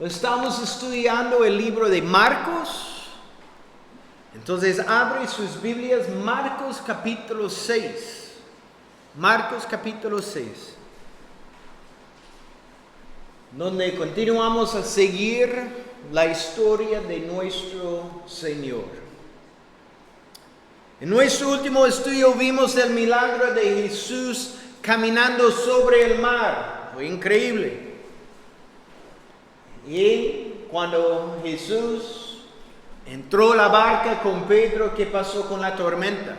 Estamos estudiando el libro de Marcos. Entonces abre sus Biblias, Marcos capítulo 6. Marcos capítulo 6. Donde continuamos a seguir la historia de nuestro Señor. En nuestro último estudio vimos el milagro de Jesús caminando sobre el mar. Fue increíble. Y cuando Jesús entró a la barca con Pedro, ¿qué pasó con la tormenta?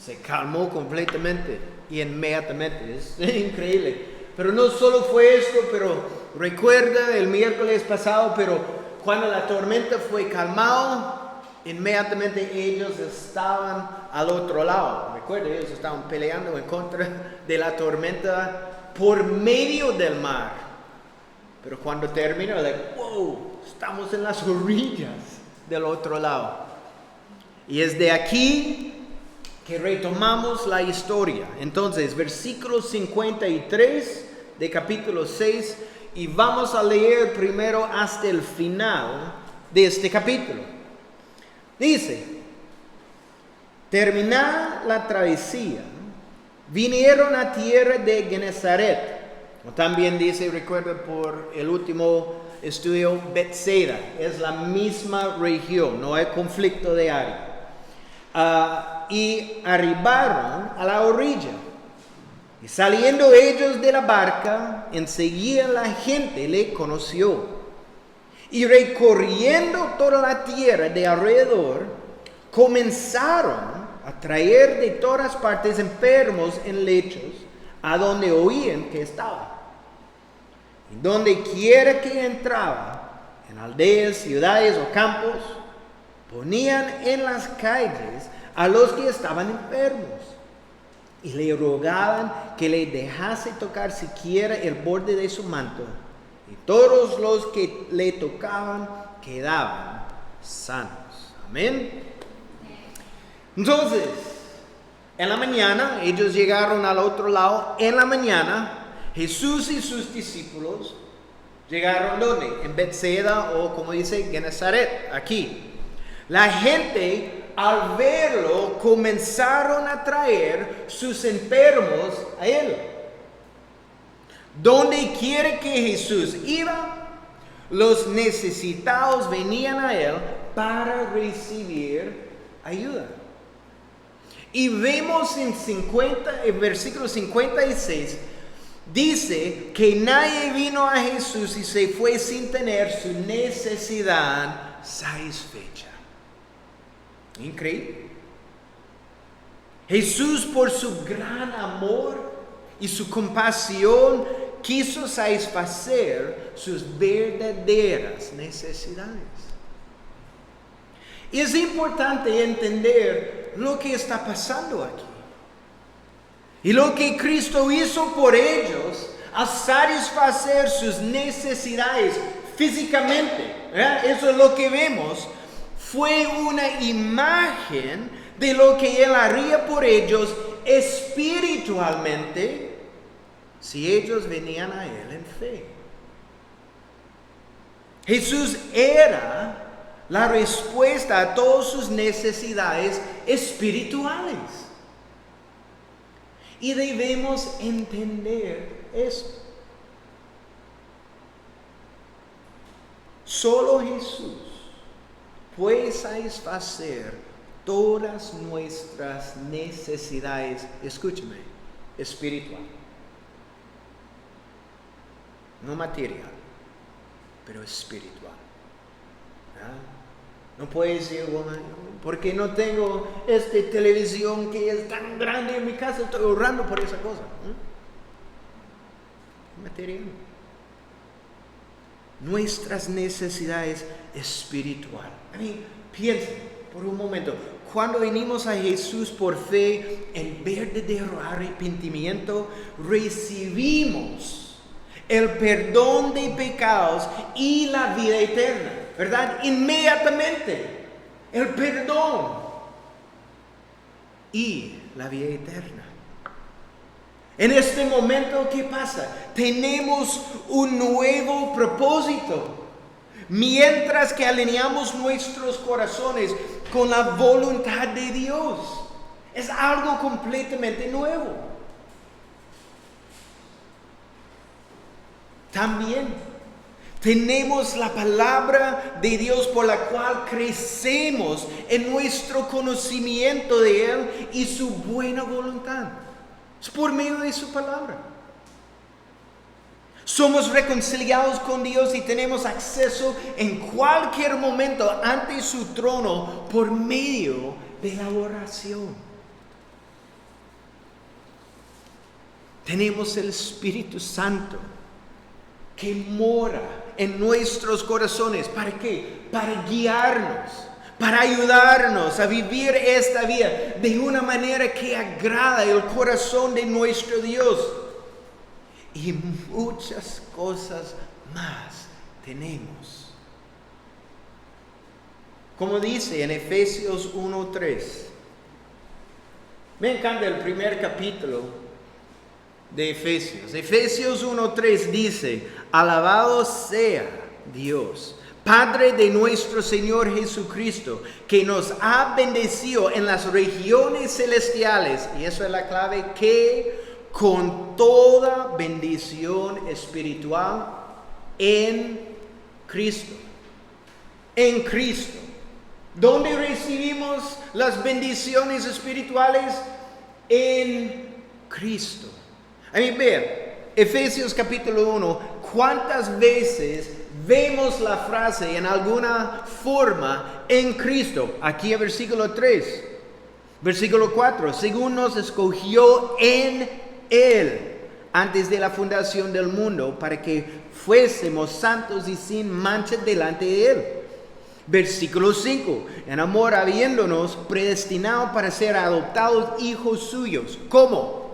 Se calmó completamente y inmediatamente. Es increíble. Pero no solo fue esto, pero recuerda el miércoles pasado, pero cuando la tormenta fue calmada, inmediatamente ellos estaban al otro lado. Recuerda, ellos estaban peleando en contra de la tormenta por medio del mar. Pero cuando terminó, wow, estamos en las orillas del otro lado. Y es de aquí que retomamos la historia. Entonces, versículo 53 de capítulo 6, y vamos a leer primero hasta el final de este capítulo. Dice: terminada la travesía, vinieron a tierra de Genesaret. También dice, recuerda por el último estudio, Bethsaida. Es la misma región, no hay conflicto de área. Y arribaron a la orilla. Y saliendo ellos de la barca, enseguida la gente le conoció. Y recorriendo toda la tierra de alrededor, comenzaron a traer de todas partes enfermos en lechos, a donde oían que estaba. Y donde quiera que entraba, en aldeas, ciudades o campos, ponían en las calles a los que estaban enfermos, y le rogaban que le dejase tocar siquiera el borde de su manto, y todos los que le tocaban quedaban sanos. Amén. Entonces, en la mañana, ellos llegaron al otro lado. En la mañana, Jesús y sus discípulos llegaron ¿dónde? En Bethsaida, o como dice, Genesaret, aquí. La gente, al verlo, comenzaron a traer sus enfermos a él. Donde quiera que Jesús iba, los necesitados venían a él para recibir ayuda. Y vemos en versículo 56, dice que nadie vino a Jesús y se fue sin tener su necesidad satisfecha. Increíble. Jesús, por su gran amor y su compasión, quiso satisfacer sus verdaderas necesidades. Y es importante entender lo que está pasando aquí. Y lo que Cristo hizo por ellos al satisfacer sus necesidades físicamente, ¿verdad? Eso es lo que vemos. Fue una imagen de lo que Él haría por ellos espiritualmente si ellos venían a Él en fe. Jesús era la respuesta a todas sus necesidades espirituales. Y debemos entender esto. Solo Jesús puede satisfacer todas nuestras necesidades, escúchame, espiritual. No material, pero espiritual. ¿Ah? No puedes decir, bueno, porque no tengo esta televisión que es tan grande en mi casa, estoy ahorrando por esa cosa. Material. Nuestras necesidades espirituales. Piensen por un momento, cuando venimos a Jesús por fe, el verdadero arrepentimiento, recibimos el perdón de pecados y la vida eterna. ¿Verdad? Inmediatamente. El perdón y la vida eterna. En este momento, ¿qué pasa? tenemos un nuevo propósito. Mientras que alineamos nuestros corazones con la voluntad de Dios. Es algo completamente nuevo. También tenemos la palabra de Dios por la cual crecemos en nuestro conocimiento de Él y su buena voluntad. Es por medio de su palabra. Somos reconciliados con Dios y tenemos acceso en cualquier momento ante su trono por medio de la oración. Tenemos el Espíritu Santo que mora en nuestros corazones. ¿Para qué? Para guiarnos, para ayudarnos a vivir esta vida de una manera que agrada el corazón de nuestro Dios. Y muchas cosas más tenemos. Como dice en Efesios 1:3. Me encanta el primer capítulo de Efesios. Efesios 1:3 dice: alabado sea Dios, Padre de nuestro Señor Jesucristo, que nos ha bendecido en las regiones celestiales. Y eso es la clave, que con toda bendición espiritual en Cristo. En Cristo. ¿Dónde recibimos las bendiciones espirituales? En Cristo. A mí, vean, Efesios capítulo 1, ¿cuántas veces vemos la frase en alguna forma en Cristo? Aquí en versículo 3, versículo 4, según nos escogió en Él antes de la fundación del mundo, para que fuésemos santos y sin mancha delante de Él. Versículo 5, en amor habiéndonos predestinado para ser adoptados hijos suyos. ¿Cómo?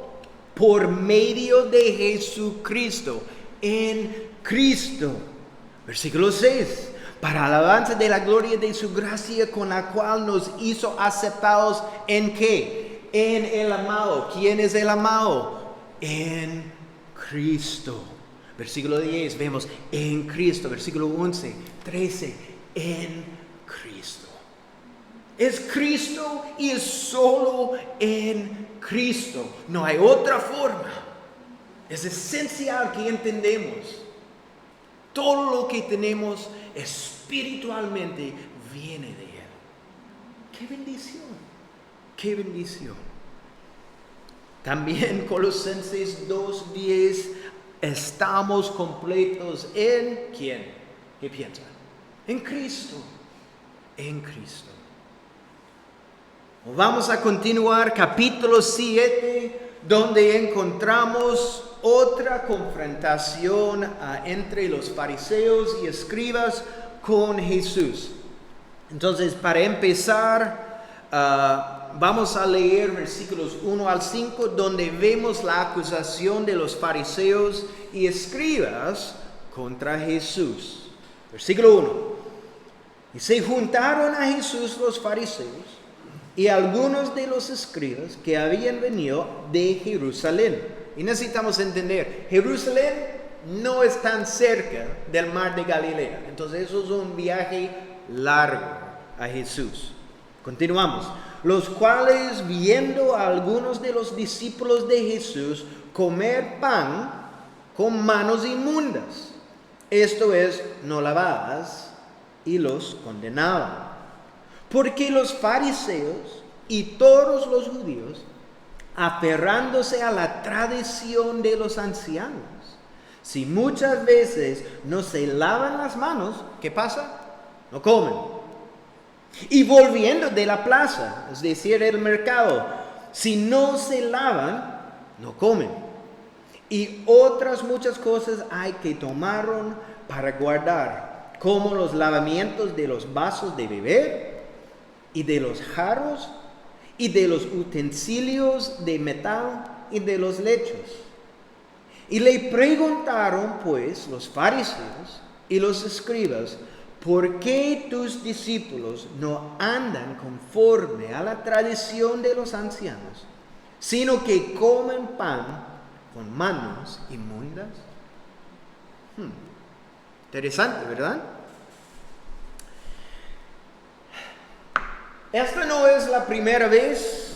Por medio de Jesucristo, en Cristo. Versículo 6, para alabanza de la gloria de su gracia, con la cual nos hizo aceptados ¿en qué? En el amado. ¿Quién es el amado? En Cristo. Versículo 10, vemos en Cristo. Versículo 11, 13, en Cristo. Es Cristo y es solo en Cristo. No hay otra forma. Es esencial que entendemos. Todo lo que tenemos espiritualmente viene de Él. ¡Qué bendición! ¡Qué bendición! También Colosenses 2:10, estamos completos en ¿quién? ¿Qué piensa? En Cristo. En Cristo. Vamos a continuar capítulo 7, donde encontramos otra confrontación entre los fariseos y escribas con Jesús. Entonces, para empezar, vamos a leer versículos 1 al 5, donde vemos la acusación de los fariseos y escribas contra Jesús. Versículo 1. Y se juntaron a Jesús los fariseos y algunos de los escribas que habían venido de Jerusalén. Y necesitamos entender, Jerusalén no es tan cerca del mar de Galilea. Entonces eso es un viaje largo a Jesús. Continuamos. Los cuales, viendo a algunos de los discípulos de Jesús comer pan con manos inmundas, esto es, no lavadas, y los condenaban. Porque los fariseos y todos los judíos, aferrándose a la tradición de los ancianos, si muchas veces no se lavan las manos, ¿qué pasa? No comen. Y volviendo de la plaza, es decir, el mercado, si no se lavan, no comen. Y otras muchas cosas hay que tomaron para guardar, como los lavamientos de los vasos de beber, y de los jarros, y de los utensilios de metal, y de los lechos. Y le preguntaron pues los fariseos y los escribas, ¿por qué tus discípulos no andan conforme a la tradición de los ancianos, sino que comen pan con manos inmundas? Interesante, ¿verdad? Esta no es la primera vez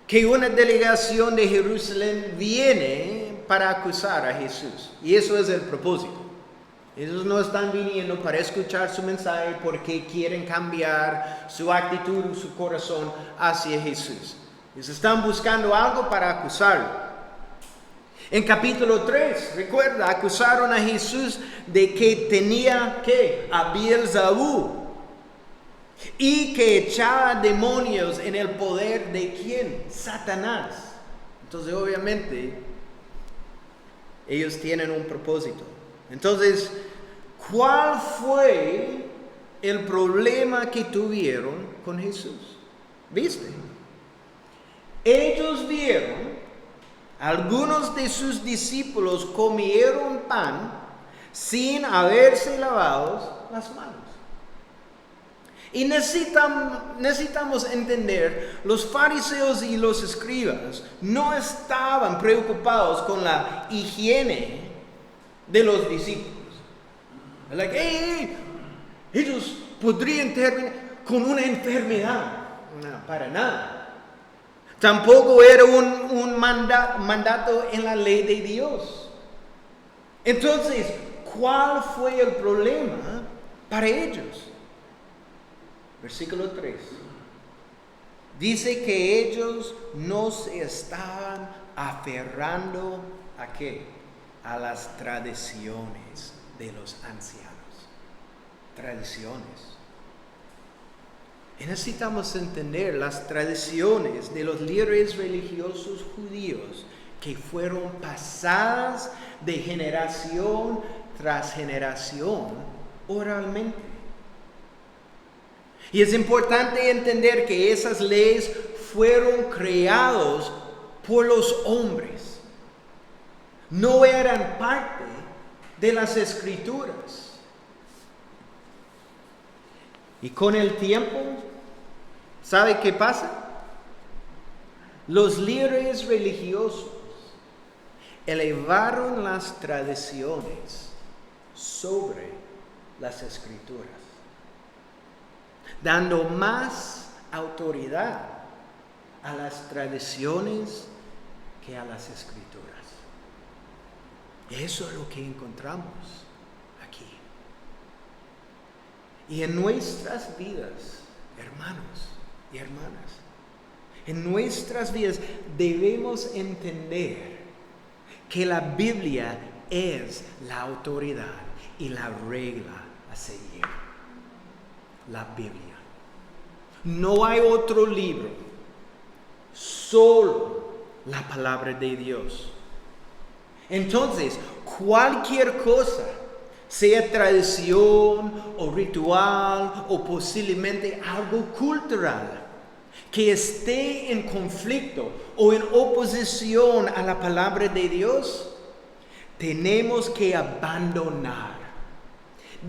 que una delegación de Jerusalén viene para acusar a Jesús. Y eso es el propósito. Ellos no están viniendo para escuchar su mensaje porque quieren cambiar su actitud o su corazón hacia Jesús. Ellos están buscando algo para acusarlo. En capítulo 3, recuerda, acusaron a Jesús de que tenía, ¿qué? A Beelzebú. Y que echaba demonios en el poder de ¿quién? Satanás. Entonces, obviamente, ellos tienen un propósito. Entonces, ¿cuál fue el problema que tuvieron con Jesús? ¿Viste? Ellos vieron, algunos de sus discípulos comieron pan sin haberse lavado las manos. Y necesitamos entender, los fariseos y los escribas no estaban preocupados con la higiene de los discípulos. Ellos podrían terminar con una enfermedad. No, para nada. Tampoco era un mandato en la ley de Dios. Entonces, ¿cuál fue el problema para ellos? Versículo 3. Dice que ellos no se estaban aferrando ¿a qué? A las tradiciones de los ancianos. Tradiciones. Y necesitamos entender las tradiciones de los líderes religiosos judíos que fueron pasadas de generación tras generación oralmente. Y es importante entender que esas leyes fueron creadas por los hombres. No eran parte de las escrituras. Y con el tiempo, ¿sabe qué pasa? Los líderes religiosos elevaron las tradiciones sobre las escrituras, dando más autoridad a las tradiciones que a las escrituras. Eso es lo que encontramos aquí. Y en nuestras vidas, hermanos y hermanas, en nuestras vidas debemos entender que la Biblia es la autoridad y la regla a seguir. La Biblia. No hay otro libro, solo la palabra de Dios. Entonces, cualquier cosa, sea tradición o ritual o posiblemente algo cultural, que esté en conflicto o en oposición a la palabra de Dios, tenemos que abandonar,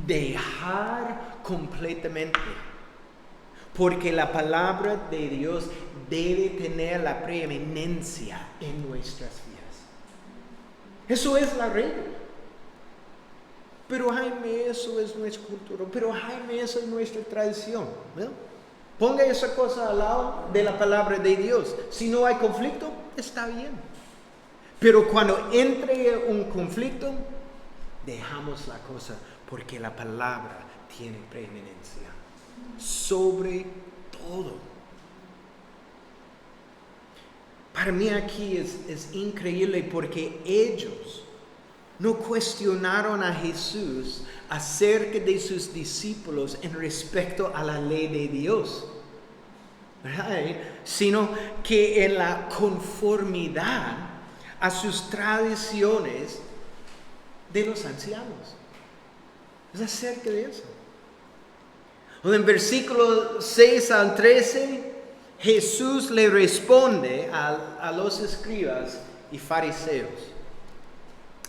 dejar completamente, porque la palabra de Dios debe tener la preeminencia en nuestras vidas. Eso es la regla. Pero Jaime, eso es nuestra cultura. Pero Jaime, eso es nuestra tradición. ¿No? Ponga esa cosa al lado de la palabra de Dios. Si no hay conflicto, está bien. Pero cuando entre un conflicto, dejamos la cosa, porque la palabra tiene preeminencia sobre todo. Para mí aquí es increíble porque ellos no cuestionaron a Jesús acerca de sus discípulos en respecto a la ley de Dios, ¿verdad? Sino que en la conformidad a sus tradiciones de los ancianos. Es acerca de eso. En versículo 6 al 13, Jesús le responde a los escribas y fariseos.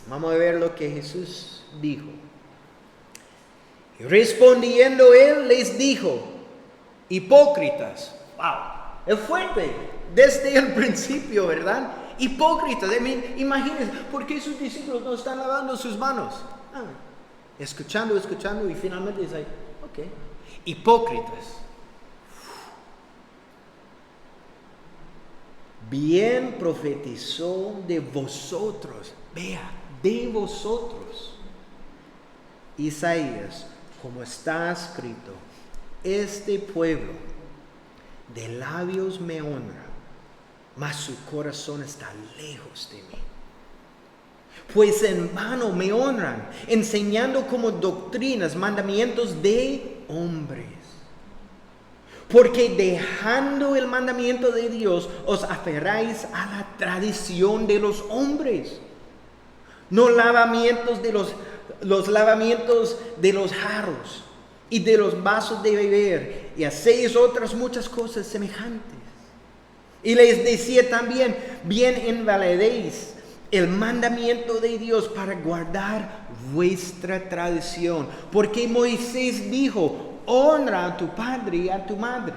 Vamos a ver lo que Jesús dijo. Y respondiendo él les dijo: hipócritas. Wow, es fuerte desde el principio, ¿verdad? Hipócritas. Imagínense, ¿por qué sus discípulos no están lavando sus manos? Escuchando y finalmente dice, ok. Hipócritas. Bien profetizó de vosotros. Vea, de vosotros. Isaías, como está escrito, este pueblo de labios me honra, mas su corazón está lejos de mí. Pues en vano me honran, enseñando como doctrinas, mandamientos de hombres. Porque dejando el mandamiento de Dios, os aferráis a la tradición de los hombres. No lavamientos de los lavamientos de los jarros y de los vasos de beber, y hacéis otras muchas cosas semejantes. Y les decía también, bien invalidéis el mandamiento de Dios para guardar vuestra tradición. Porque Moisés dijo, honra a tu padre y a tu madre,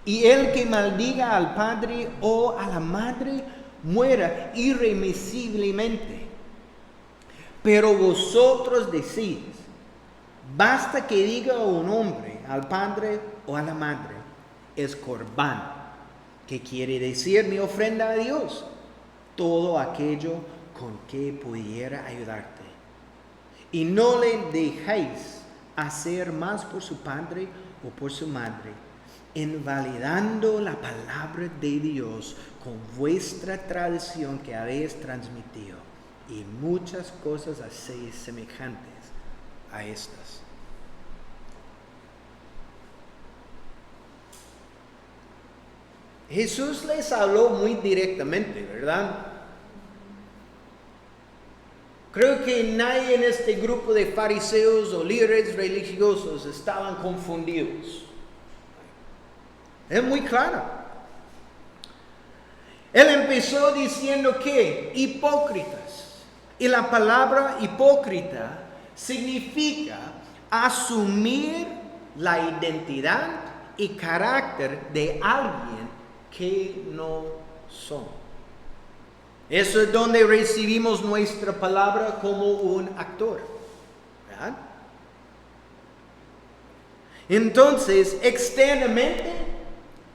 y el que maldiga al padre o a la madre muera irremisiblemente. Pero vosotros decís, basta que diga un hombre al padre o a la madre, es corbán, que quiere decir mi ofrenda a Dios, todo aquello con que pudiera ayudarte. Y no le dejáis hacer más por su padre o por su madre, invalidando la palabra de Dios con vuestra tradición que habéis transmitido, y muchas cosas hacéis semejantes a estas. Jesús les habló muy directamente, ¿verdad? Creo que nadie en este grupo de fariseos o líderes religiosos estaban confundidos. Es muy claro. Él empezó diciendo que hipócritas. Y la palabra hipócrita significa asumir la identidad y carácter de alguien que no son. Eso es donde recibimos nuestra palabra como un actor, ¿verdad? Entonces, externamente,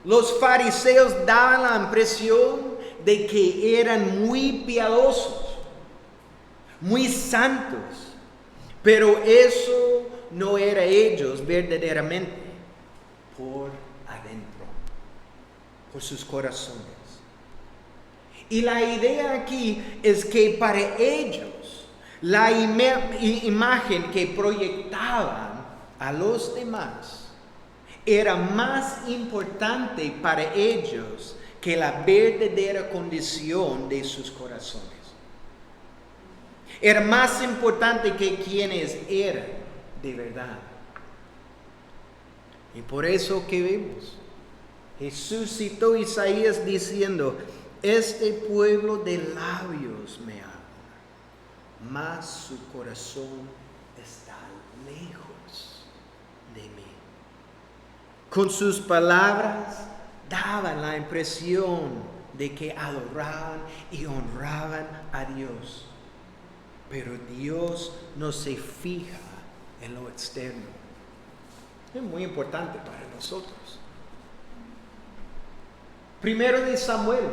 los fariseos daban la impresión de que eran muy piadosos, muy santos, pero eso no era ellos verdaderamente por adentro, por sus corazones. Y la idea aquí es que para ellos la imagen que proyectaban a los demás era más importante para ellos que la verdadera condición de sus corazones. Era más importante que quienes eran de verdad. Y por eso que vemos, Jesús citó Isaías diciendo, este pueblo de labios me ama, mas su corazón está lejos de mí. Con sus palabras daban la impresión de que adoraban y honraban a Dios. Pero Dios no se fija en lo externo. Es muy importante para nosotros. Primero de Samuel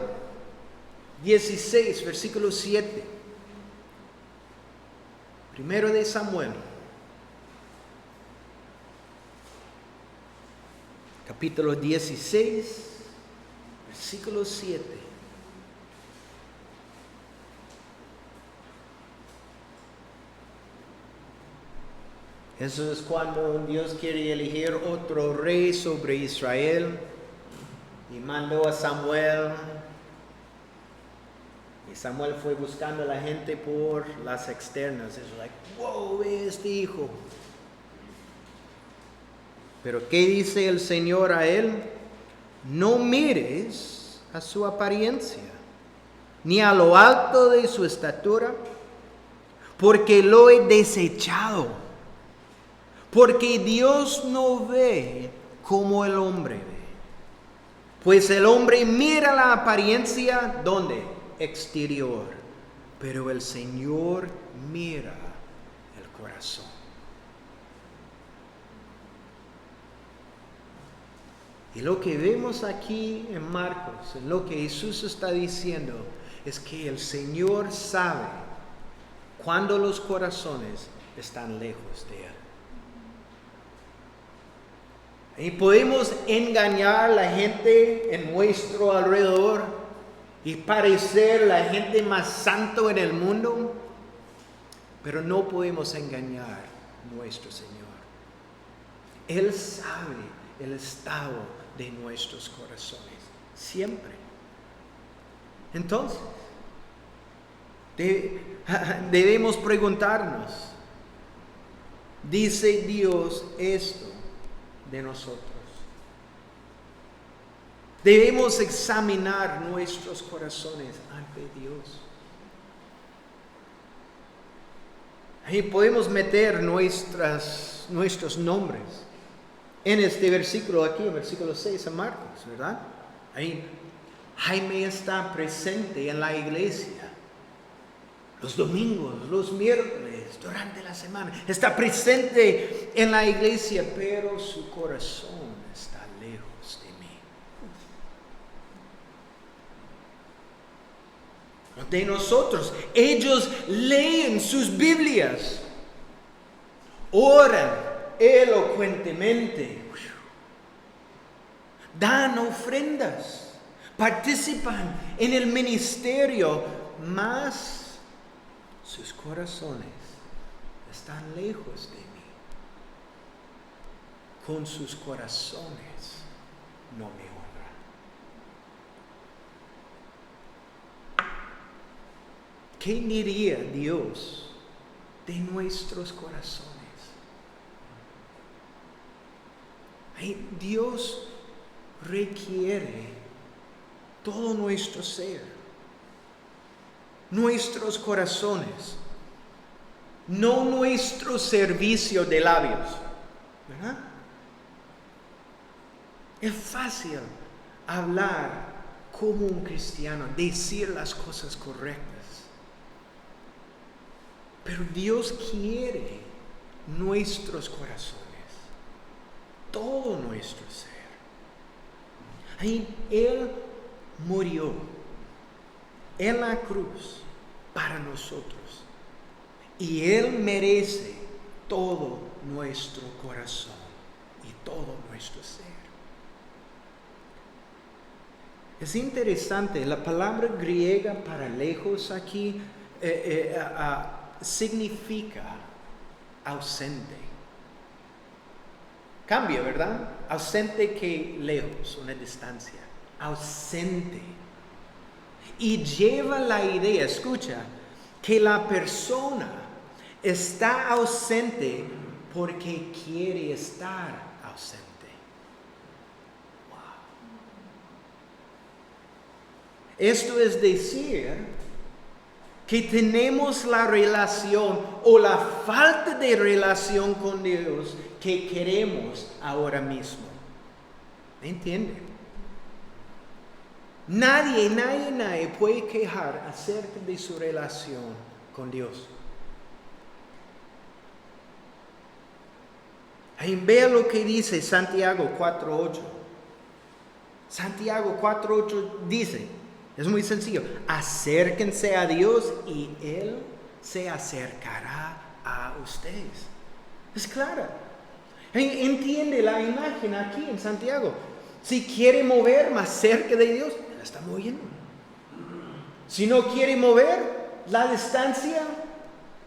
16, versículo 7. Primero de Samuel, capítulo 16, versículo 7. Eso es cuando Dios quiere elegir otro rey sobre Israel y mandó a Samuel. Y Samuel fue buscando a la gente por las externas. Es like, wow, este hijo. Pero ¿qué dice el Señor a él? No mires a su apariencia, ni a lo alto de su estatura, porque lo he desechado. Porque Dios no ve como el hombre ve. Pues el hombre mira la apariencia, ¿dónde? exterior, pero el Señor mira el corazón. Y lo que vemos aquí en Marcos, en lo que Jesús está diciendo, es que el Señor sabe cuando los corazones están lejos de Él. Y podemos engañar a la gente en nuestro alrededor y parecer la gente más santo en el mundo, pero no podemos engañar a nuestro Señor. Él sabe el estado de nuestros corazones, siempre. Entonces, debemos preguntarnos, ¿dice Dios esto de nosotros? Debemos examinar nuestros corazones ante Dios. Ahí podemos meter nuestros nombres en este versículo aquí, en versículo 6 en Marcos, ¿verdad? Ahí Jaime está presente en la iglesia los domingos, los miércoles, durante la semana. Está presente en la iglesia, pero su corazón está lejos de mí. De nosotros, ellos leen sus Biblias, oran elocuentemente, dan ofrendas, participan en el ministerio, mas sus corazones están lejos de mí. Con sus corazones no me honran. ¿Qué diría Dios de nuestros corazones? Dios requiere todo nuestro ser, nuestros corazones, no nuestro servicio de labios, ¿verdad? Es fácil hablar como un cristiano, decir las cosas correctas, pero Dios quiere nuestros corazones, todo nuestro ser. Él murió en la cruz para nosotros y Él merece todo nuestro corazón y todo nuestro ser. Es interesante, la palabra griega para lejos aquí significa ausente. Cambia, ¿verdad? Ausente que lejos, una distancia. Ausente. Y lleva la idea, escucha, que la persona está ausente porque quiere estar ausente. Wow. Esto es decir que tenemos la relación o la falta de relación con Dios que queremos ahora mismo. ¿Me entienden? Nadie puede quejar acerca de su relación con Dios. Ahí vea lo que dice Santiago 4:8. Santiago 4:8 dice, es muy sencillo, acérquense a Dios y Él se acercará a ustedes. Es clara. Entiende la imagen aquí en Santiago. Si quiere mover más cerca de Dios, Él está moviendo. Si no quiere mover, la distancia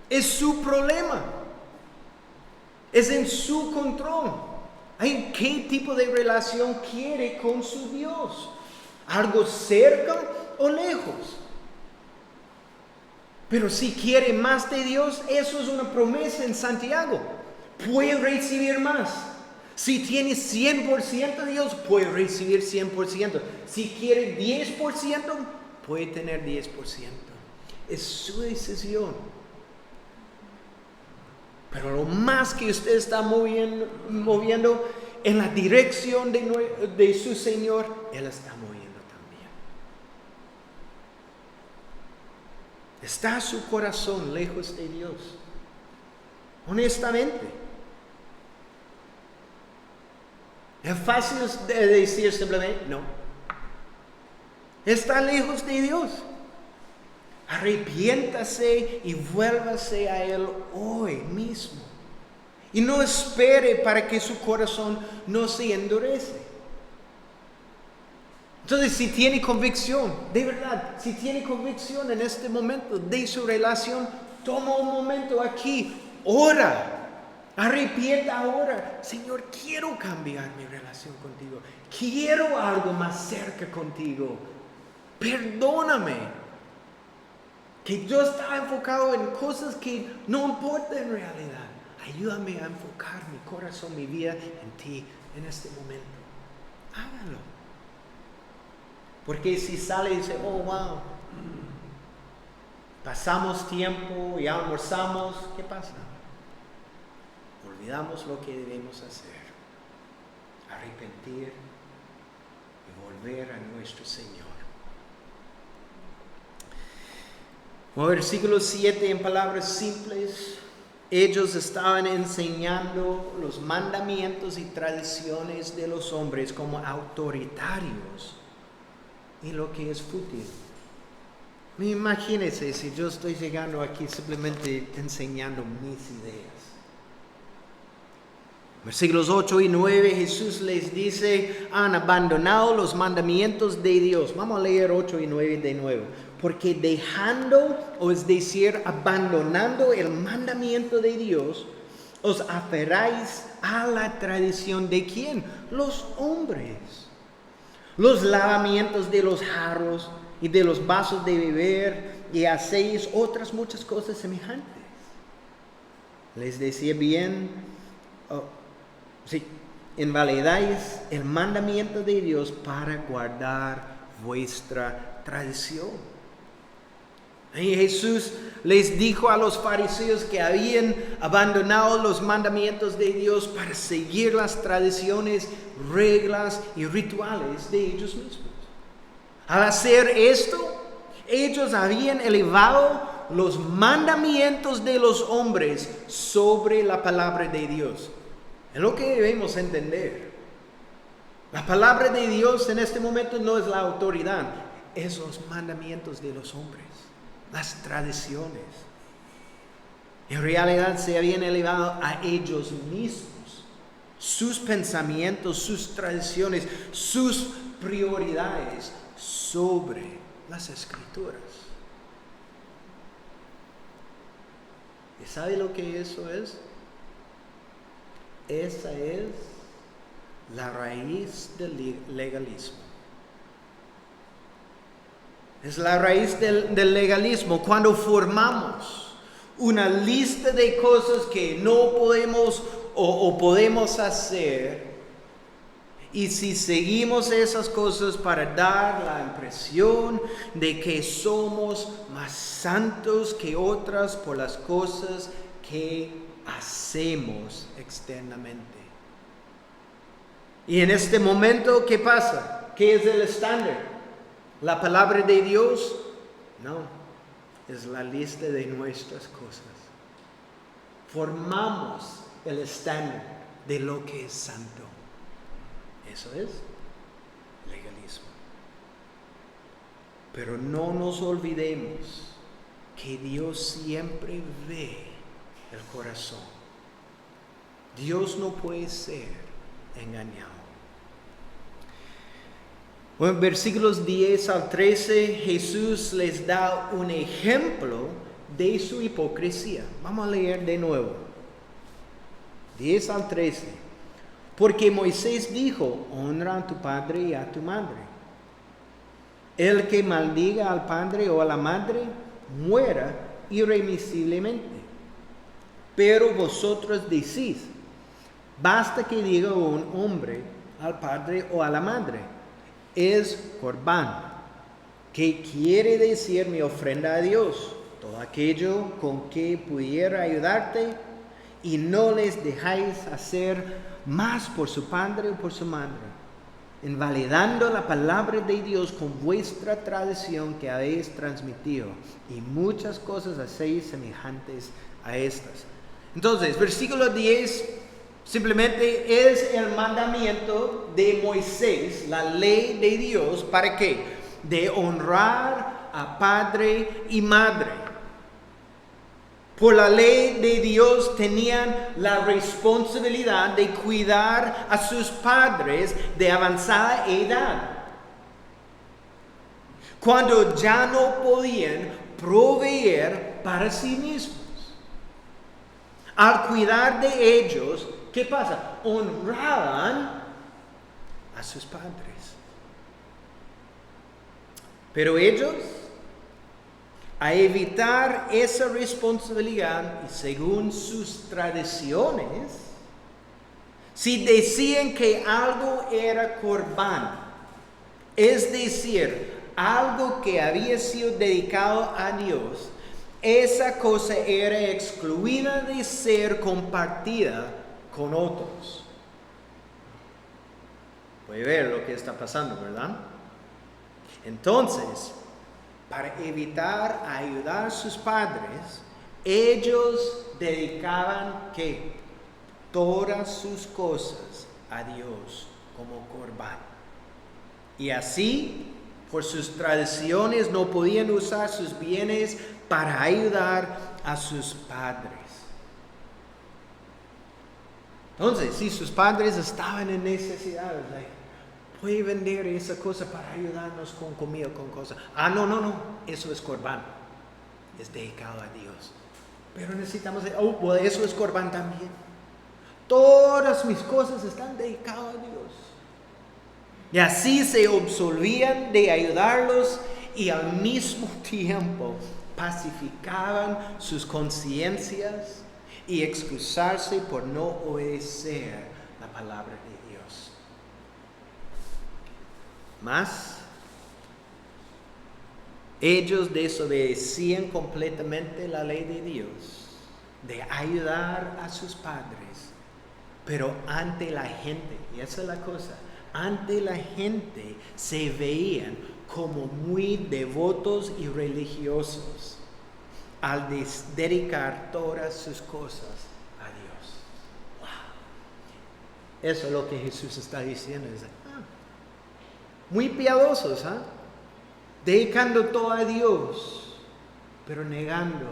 es su problema. Es en su control. ¿Qué tipo de relación quiere con su Dios? ¿Algo cerca o lejos? Pero si quiere más de Dios, eso es una promesa en Santiago. Puede recibir más. Si tiene 100% de Dios, puede recibir 100%. Si quiere 10%, puede tener 10%. Es su decisión. Pero lo más que usted está moviendo en la dirección de su Señor, Él está moviendo también. ¿Está su corazón lejos de Dios? Honestamente. Es fácil de decir simplemente, no. Está lejos de Dios. Arrepiéntase y vuélvase a Él hoy mismo. Y no espere para que su corazón no se endurece. Entonces, si tiene convicción, de verdad, si tiene convicción en este momento de su relación, toma un momento aquí, ora. Arrepienta ahora. Señor, quiero cambiar mi relación contigo. Quiero algo más cerca contigo. Perdóname. Que yo estaba enfocado en cosas que no importan en realidad. Ayúdame a enfocar mi corazón, mi vida en ti en este momento. Hágalo. Porque si sale y dice, oh wow, pasamos tiempo y almorzamos, ¿qué pasa? Olvidamos lo que debemos hacer. Arrepentir y volver a nuestro Señor. Versículo 7, en palabras simples, ellos estaban enseñando los mandamientos y tradiciones de los hombres como autoritarios y lo que es fútil. Imagínense si yo estoy llegando aquí simplemente enseñando mis ideas. Versículos 8 y 9, Jesús les dice, han abandonado los mandamientos de Dios. Vamos a leer 8 y 9 de nuevo. Porque dejando, o es decir, abandonando el mandamiento de Dios, os aferráis a la tradición de ¿quién? Los hombres. Los lavamientos de los jarros y de los vasos de beber, y hacéis otras muchas cosas semejantes. Les decía bien, invalidáis el mandamiento de Dios para guardar vuestra tradición. Y Jesús les dijo a los fariseos que habían abandonado los mandamientos de Dios para seguir las tradiciones, reglas y rituales de ellos mismos. Al hacer esto, ellos habían elevado los mandamientos de los hombres sobre la palabra de Dios. Es lo que debemos entender. La palabra de Dios en este momento no es la autoridad, es los mandamientos de los hombres, las tradiciones. En realidad se habían elevado a ellos mismos, sus pensamientos, sus tradiciones, sus prioridades sobre las Escrituras. ¿Y sabe lo que eso es? Esa es la raíz del legalismo. Es la raíz del legalismo. Cuando formamos una lista de cosas que no podemos o podemos hacer, y si seguimos esas cosas para dar la impresión de que somos más santos que otras por las cosas que hacemos externamente. Y en este momento, ¿qué pasa? ¿Qué es el estándar? ¿La palabra de Dios? No, es la lista de nuestras cosas. Formamos el estándar de lo que es santo. Eso es legalismo. Pero no nos olvidemos que Dios siempre ve el corazón. Dios no puede ser engañado. Bueno, en versículos 10 al 13, Jesús les da un ejemplo de su hipocresía. Vamos a leer de nuevo. 10 al 13. Porque Moisés dijo, honra a tu padre y a tu madre. El que maldiga al padre o a la madre, muera irremisiblemente. Pero vosotros decís, basta que diga un hombre al padre o a la madre, es corbán, que quiere decir mi ofrenda a Dios, todo aquello con que pudiera ayudarte, y no les dejáis hacer más por su padre o por su madre. invalidando la palabra de Dios con vuestra tradición que habéis transmitido, y muchas cosas así semejantes a estas. Entonces, versículo 10 simplemente es el mandamiento de Moisés, la ley de Dios. ¿Para qué? De honrar a padre y madre. Por la ley de Dios tenían la responsabilidad de cuidar a sus padres de avanzada edad, cuando ya no podían proveer para sí mismos. Al cuidar de ellos, ¿qué pasa? Honraban a sus padres. Pero ellos, a evitar esa responsabilidad y según sus tradiciones, si decían que algo era corbán, es decir, algo que había sido dedicado a Dios, esa cosa era excluida de ser compartida con otros. Puede ver lo que está pasando, ¿verdad? Entonces, para evitar ayudar a sus padres, ellos dedicaban ¿qué? Todas sus cosas a Dios como corbán. Y así, por sus tradiciones, no podían usar sus bienes para ayudar a sus padres. Entonces, si sus padres estaban en necesidad, puede vender esa cosa para ayudarnos con comida, con cosas. No, eso es corbán. Es dedicado a Dios. Pero necesitamos, eso es corbán también. Todas mis cosas están dedicadas a Dios. Y así se absolvían de ayudarlos y al mismo tiempo pacificaban sus conciencias y excusarse por no obedecer la palabra de Dios. Mas ellos desobedecían completamente la ley de Dios de ayudar a sus padres, pero ante la gente, y esa es la cosa, ante la gente se veían como muy devotos y religiosos al dedicar todas sus cosas a Dios. Wow. Eso es lo que Jesús está diciendo. Muy piadosos, dedicando todo a Dios, pero negando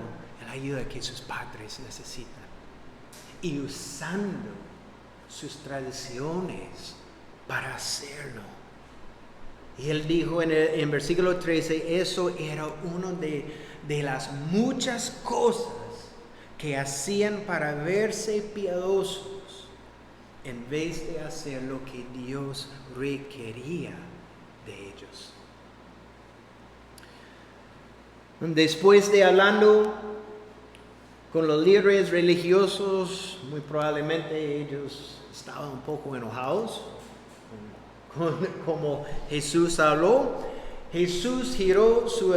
la ayuda que sus padres necesitan y usando sus tradiciones para hacerlo. Y él dijo en versículo 13, eso era uno de las muchas cosas que hacían para verse piadosos en vez de hacer lo que Dios requería de ellos. Después de hablando con los líderes religiosos, muy probablemente ellos estaban un poco enojados como Jesús habló. Jesús giró su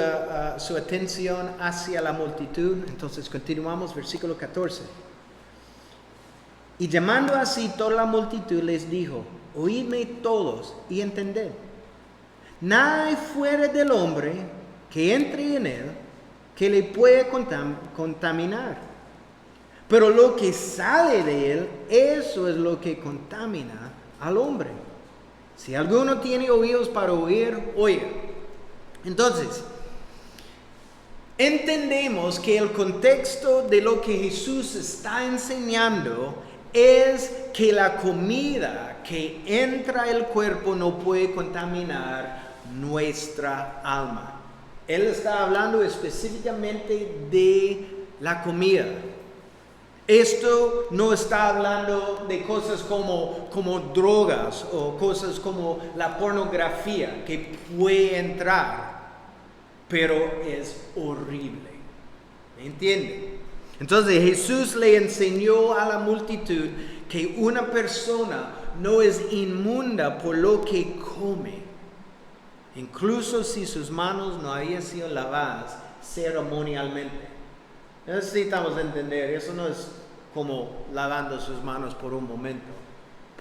atención hacia la multitud. Entonces continuamos, versículo 14. Y llamando así toda la multitud les dijo, oídme todos y entended. Nada hay fuera del hombre que entre en él que le pueda contaminar. Pero lo que sale de él, eso es lo que contamina al hombre. Si alguno tiene oídos para oír, oiga. Entonces, entendemos que el contexto de lo que Jesús está enseñando es que la comida que entra al cuerpo no puede contaminar nuestra alma. Él está hablando específicamente de la comida. Esto no está hablando de cosas como drogas o cosas como la pornografía que puede entrar, pero es horrible. ¿Me entiende? Entonces Jesús le enseñó a la multitud que una persona no es inmunda por lo que come, incluso si sus manos no habían sido lavadas ceremonialmente. Necesitamos entender, eso no es como lavando sus manos por un momento.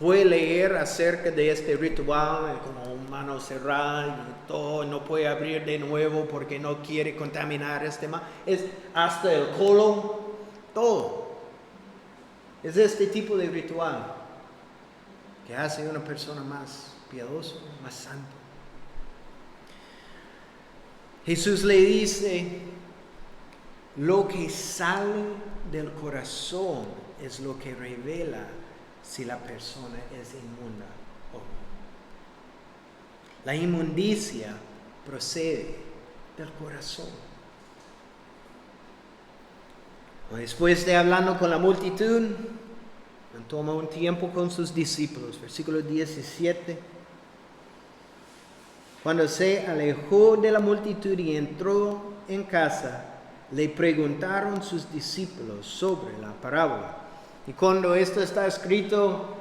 puede leer acerca de este ritual, como mano cerrada y todo, no puede abrir de nuevo porque no quiere contaminar este mar. Es hasta el colon, todo. Es este tipo de ritual que hace una persona más piadosa, más santa. Jesús le dice, lo que sale del corazón es lo que revela si la persona es inmunda o no. La inmundicia procede del corazón. Después de hablando con la multitud, toma un tiempo con sus discípulos. Versículo 17. Cuando se alejó de la multitud y entró en casa, le preguntaron sus discípulos sobre la parábola. Y cuando esto está escrito,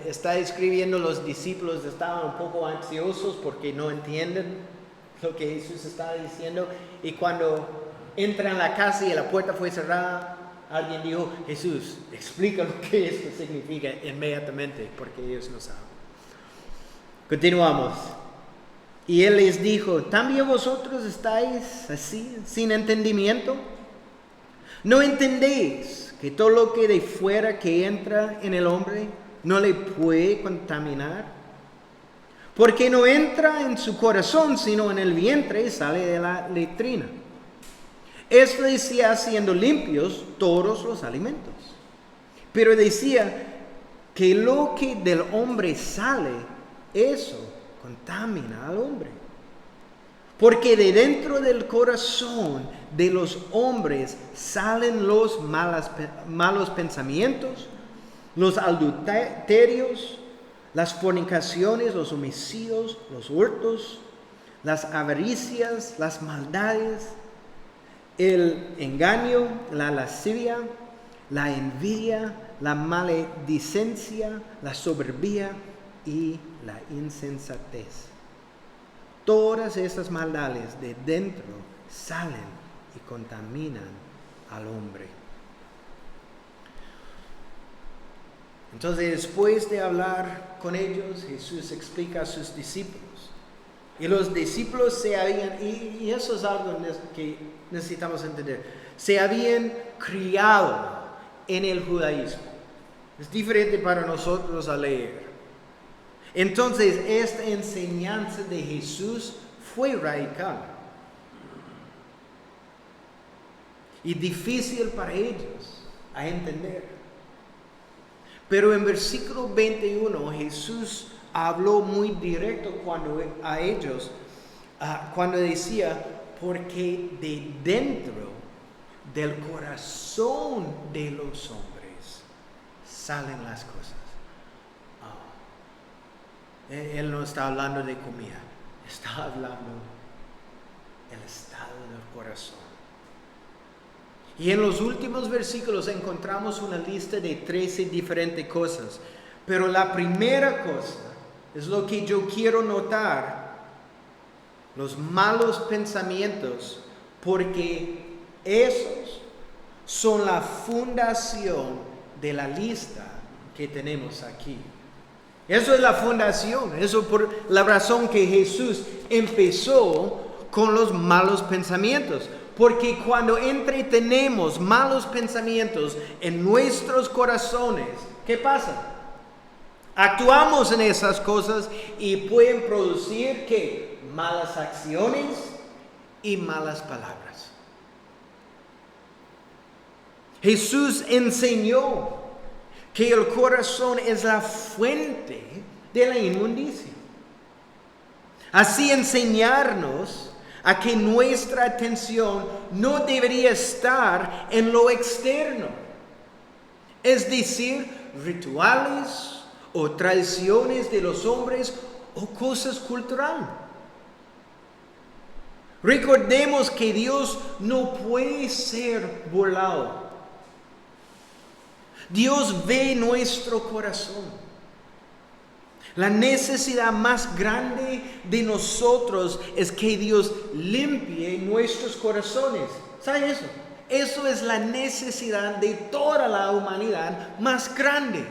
está escribiendo, los discípulos estaban un poco ansiosos porque no entienden lo que Jesús estaba diciendo. Y cuando entran en la casa y la puerta fue cerrada, alguien dijo, Jesús, explica lo que esto significa inmediatamente, porque ellos no saben. Continuamos. Y él les dijo, ¿también vosotros estáis así, sin entendimiento? ¿No entendéis que todo lo que de fuera que entra en el hombre no le puede contaminar? Porque no entra en su corazón, sino en el vientre y sale de la letrina. Esto decía siendo limpios todos los alimentos. Pero decía que lo que del hombre sale, eso contamina al hombre. Porque de dentro del corazón de los hombres salen los malos pensamientos, los adulterios, las fornicaciones, los homicidios, los hurtos, las avaricias, las maldades, el engaño, la lascivia, la envidia, la maledicencia, la soberbia y la insensatez. Todas estas maldades de dentro salen y contaminan al hombre. Entonces, después de hablar con ellos, Jesús explica a sus discípulos. Y los discípulos se habían, y eso es algo que necesitamos entender, se habían criado en el judaísmo. Es diferente para nosotros a leer. Entonces, esta enseñanza de Jesús fue radical y difícil para ellos a entender. Pero en versículo 21, Jesús habló muy directo a ellos, cuando decía, porque de dentro del corazón de los hombres salen las cosas. Él no está hablando de comida, está hablando del estado del corazón. Y en los últimos versículos encontramos una lista de 13 diferentes cosas. Pero la primera cosa es lo que yo quiero notar: los malos pensamientos, porque esos son la fundación de la lista que tenemos aquí. Eso es la fundación, eso por la razón que Jesús empezó con los malos pensamientos. Porque cuando entretenemos malos pensamientos en nuestros corazones, ¿qué pasa? Actuamos en esas cosas y pueden producir ¿qué? Malas acciones y malas palabras. Jesús enseñó que el corazón es la fuente de la inmundicia. Así enseñarnos a que nuestra atención no debería estar en lo externo, es decir, rituales o tradiciones de los hombres o cosas culturales. Recordemos que Dios no puede ser burlado. Dios ve nuestro corazón. La necesidad más grande de nosotros es que Dios limpie nuestros corazones. ¿Saben eso? Eso es la necesidad de toda la humanidad más grande.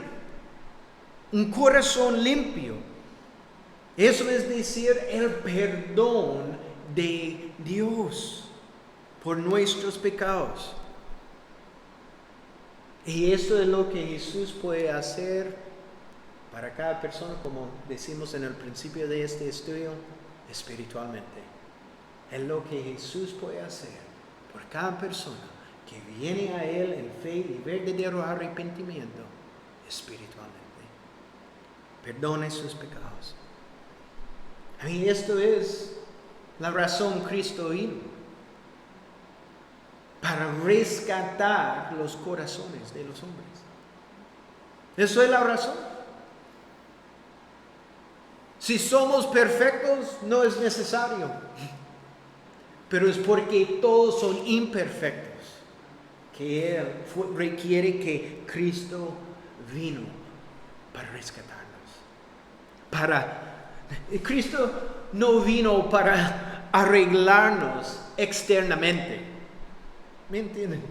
un corazón limpio. Eso es decir, el perdón de Dios por nuestros pecados. Y esto es lo que Jesús puede hacer para cada persona, como decimos en el principio de este estudio, espiritualmente. Es lo que Jesús puede hacer por cada persona que viene a Él en fe y verdadero arrepentimiento espiritualmente. Perdone sus pecados. Esto es la razón Cristo vino. Para rescatar los corazones de los hombres. Eso es la razón. Si somos perfectos, no es necesario. Pero es porque todos son imperfectos que Él requiere que Cristo vino para rescatarnos. Cristo no vino para arreglarnos externamente. ¿Me entienden?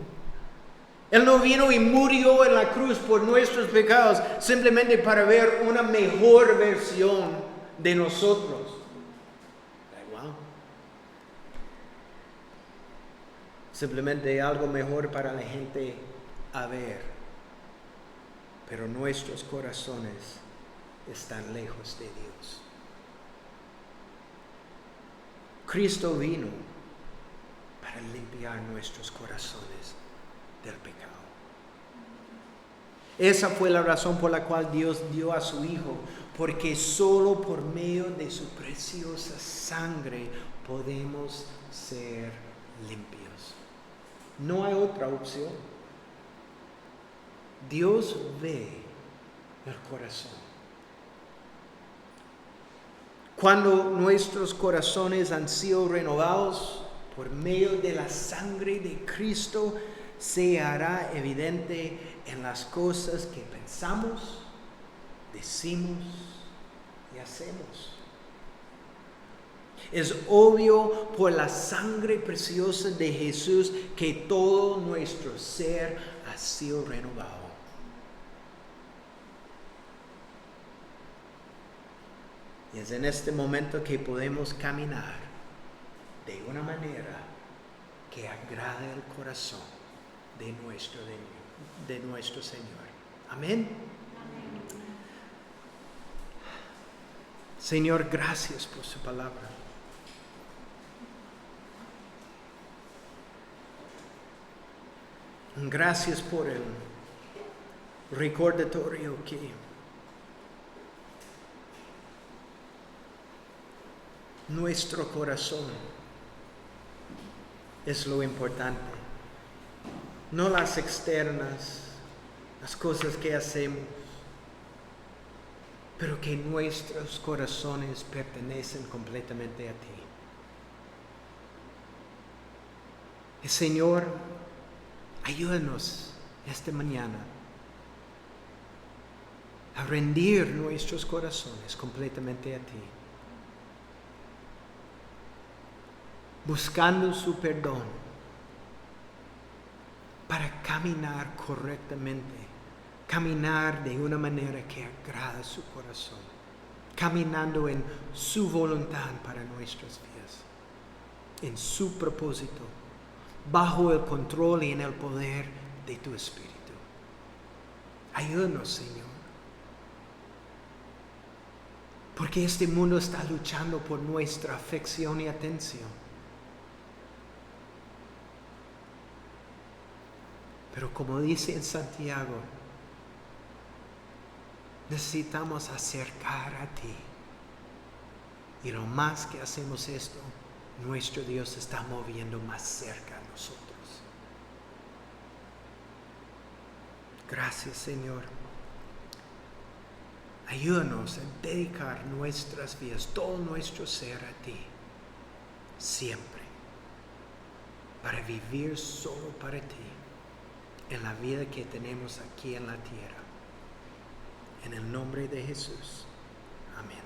Él no vino y murió en la cruz por nuestros pecados simplemente para ver una mejor versión de nosotros. Wow. Simplemente algo mejor para la gente a ver. Pero nuestros corazones están lejos de Dios. Cristo vino para limpiar nuestros corazones del pecado. Esa fue la razón por la cual Dios dio a su Hijo, porque solo por medio de su preciosa sangre podemos ser limpios. No hay otra opción. Dios ve el corazón. Cuando nuestros corazones han sido renovados por medio de la sangre de Cristo, se hará evidente en las cosas que pensamos, decimos y hacemos. Es obvio por la sangre preciosa de Jesús que todo nuestro ser ha sido renovado. Y es en este momento que podemos caminar de una manera que agrade el corazón de nuestro Señor. Amén. Señor, gracias por su palabra. Gracias por el recordatorio que nuestro corazón es lo importante, no las externas, las cosas que hacemos, pero que nuestros corazones pertenecen completamente a ti. Y Señor, ayúdanos esta mañana a rendir nuestros corazones completamente a ti, buscando su perdón para caminar correctamente, caminar de una manera que agrada su corazón, caminando en su voluntad para nuestras vidas, en su propósito, bajo el control y en el poder de tu Espíritu. Ayúdanos, Señor, porque este mundo está luchando por nuestra afección y atención. Pero como dice en Santiago, necesitamos acercar a ti. Y lo más que hacemos esto, nuestro Dios se está moviendo más cerca a nosotros. Gracias, Señor. Ayúdanos a dedicar nuestras vidas, todo nuestro ser a ti, siempre, para vivir solo para ti, en la vida que tenemos aquí en la tierra. En el nombre de Jesús. Amén.